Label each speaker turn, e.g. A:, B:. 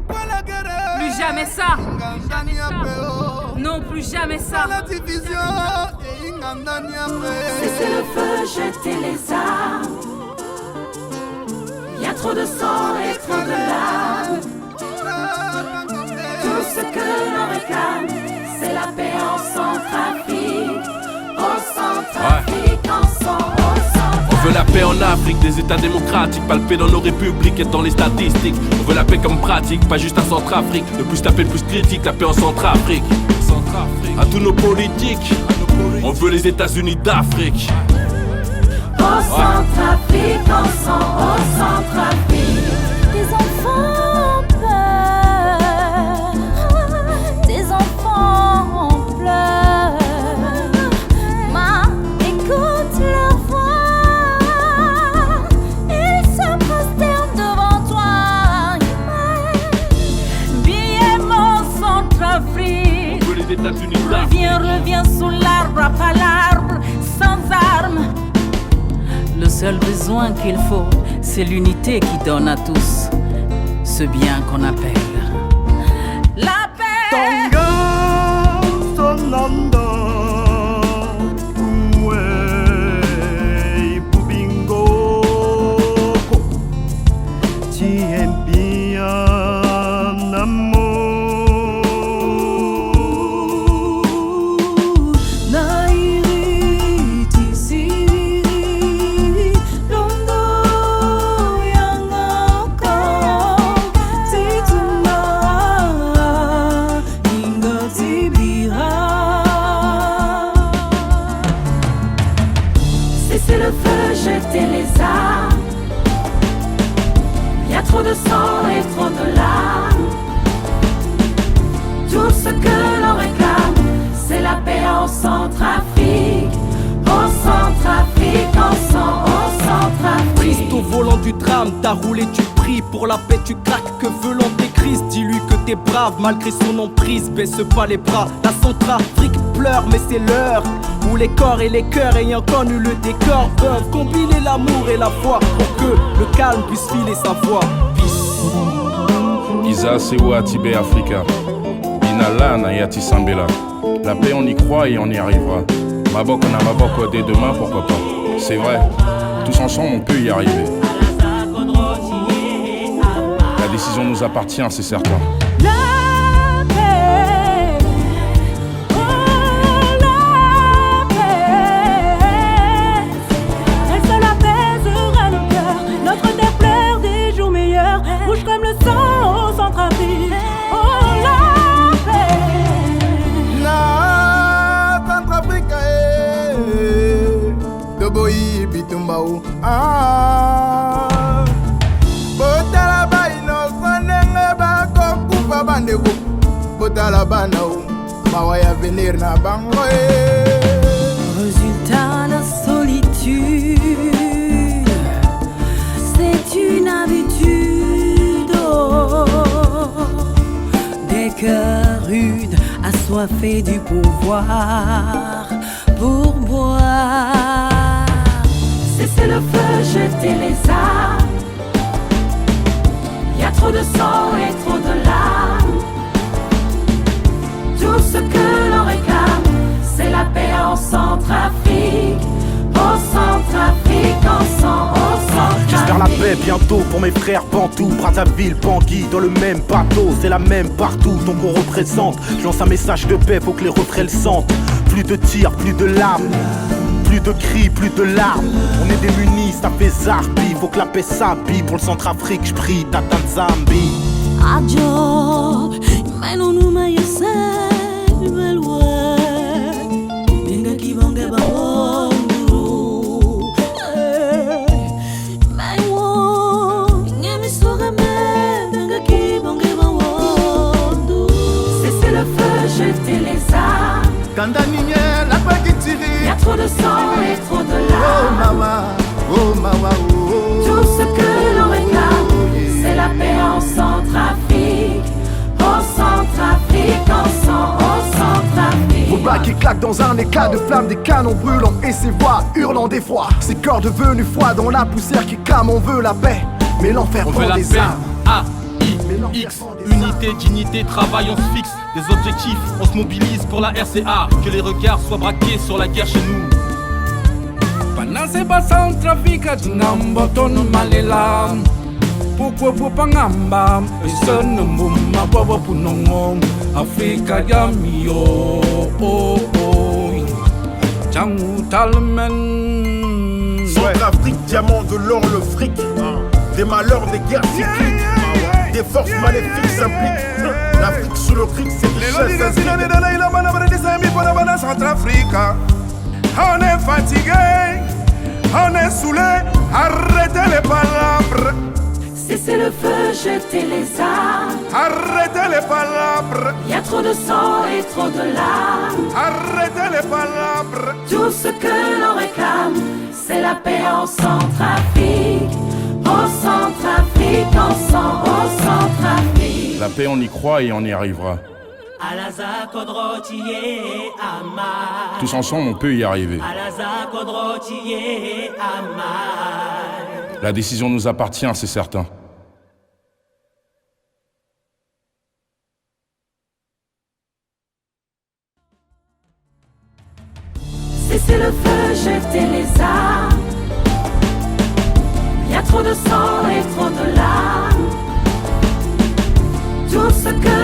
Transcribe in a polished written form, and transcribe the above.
A: Plus jamais ça. Non, plus jamais ça.
B: Cessez le feu, jetez les armes. Y a trop de sang et trop de larmes. Tout ce que l'on réclame, c'est la paix en Centrafrique. En Centrafrique, en Centrafrique.
C: On veut la paix en Afrique, des états démocratiques, pas le paix dans nos républiques et dans les statistiques. On veut la paix comme pratique, pas juste à Centrafrique. Le plus tapé, le plus critique, la paix en Centrafrique. À tous nos politiques, on veut les États-Unis d'Afrique.
B: Au Centrafrique, au Centrafrique.
D: Des enfants pleurent, des enfants pleurent. Ma, écoute leur voix, ils se prosternent devant toi. Bien mon Centrafrique,
C: On veut les États-Unis d'Afrique.
D: reviens sous l'arbre, à pas l'arbre, sans armes. Le seul besoin qu'il faut, c'est l'unité qui donne à tous ce bien qu'on appelle la paix.
B: Cessez le feu, jetez les armes. Y a trop de sang et trop de larmes. Tout ce que l'on réclame, c'est la paix en Centrafrique. En Centrafrique, en Centrafrique.
E: Triste au volant du drame, t'as roulé, tu pries. Pour la paix tu craques, que veut l'antéchrist? Dis-lui que t'es brave, malgré son emprise. Baisse pas les bras, la Centrafrique pleure, mais c'est l'heure où les corps et les cœurs ayant connu le décor peuvent combiner l'amour et la foi pour que le calme puisse filer sa voix.
F: Isa Sewa Tibé Africa. Inala Nayati Sambela. La paix on y croit et on y arrivera. Maboko na Maboko dès demain, pourquoi pas. C'est vrai, tous ensemble on peut y arriver. La décision nous appartient, c'est certain.
D: La paix, oh la paix, elle seule apaisera nos cœurs. Notre terre pleure des jours meilleurs, rouge comme le sang au Centrafrique. Oh la paix,
G: la Centrafrique, de Boyi Bitumbao. Botalaba inosanenge bako kufa bandeko. Botalaba nao mawaya venir na bango.
D: résultat la solitude, c'est une habitude. Oh, des cœurs rudes, assoiffés du pouvoir pour boire.
B: Cessez le feu, jetez les armes. Y a trop de sang et trop de larmes. Tout ce que l'on réclame, c'est la paix en Centrafrique. En Centrafrique, en Centrafrique.
H: J'espère la paix bientôt pour mes frères Bantou, Brazzaville, Bangui, dans le même bateau, c'est la même partout, donc on représente. Je lance un message de paix, faut que les refrains le sentent. Plus de tirs, plus de larmes, plus de cris, plus de larmes. On est démunis, ça fait zarbi, faut que la paix s'habille. Pour le Centrafrique, j'prie, Tata Nzambi.
D: Ajo, manunu mayese, belwe, binga kibonge bawondu. Maywo, ngemi soreme, binga kibonge bawondu.
B: Cessez le feu, jetez les armes.
G: Kandanine la bagitiri.
B: Y a trop de sang et trop de
G: Oh
B: larmes.
G: mama, oh mama, oh.
B: Tout ce que l'on réclame, c'est la paix en Centrafrique. En Centrafrique, en Centrafrique.
G: Vos bacs qui claquent dans un éclat de flammes, des canons brûlants et ces voix hurlant d'effroi. Ces corps devenus froids dans la poussière qui clament, on veut la paix, mais l'enfer
C: On
G: prend
C: veut la
G: des
C: paix,
G: armes.
C: A-I
E: X, unité, dignité, travail, on se fixe des objectifs, on se mobilise pour la RCA. Que les regards soient braqués sur la guerre chez nous.
A: Panase basan trafika dinamboton malela. Pourquoi pour pangamba Eson mumma baba punongo Afrika yamio oh oh Jangu talmen.
H: Centrafrique, diamant de l'or, le fric. Des malheurs, des guerres cycliques. Des forces maléfiques s'impliquent. L'Afrique sous le cric, c'est richesse.
A: On est fatigué, on est saoulé, arrêtez les palabres.
B: Cessez le feu, jetez les armes.
A: Arrêtez les palabres.
B: Y a trop de sang et trop de larmes.
A: Arrêtez les palabres.
B: Tout ce que l'on réclame, c'est la paix en Centrafrique. En Centrafrique, au Centrafrique.
F: La paix, on y croit et on y arrivera. Tous ensemble, on peut y arriver. La décision nous appartient, c'est certain.
B: Cessez le feu, jetez les armes. Y a trop de sang et trop de larmes. Tout ce que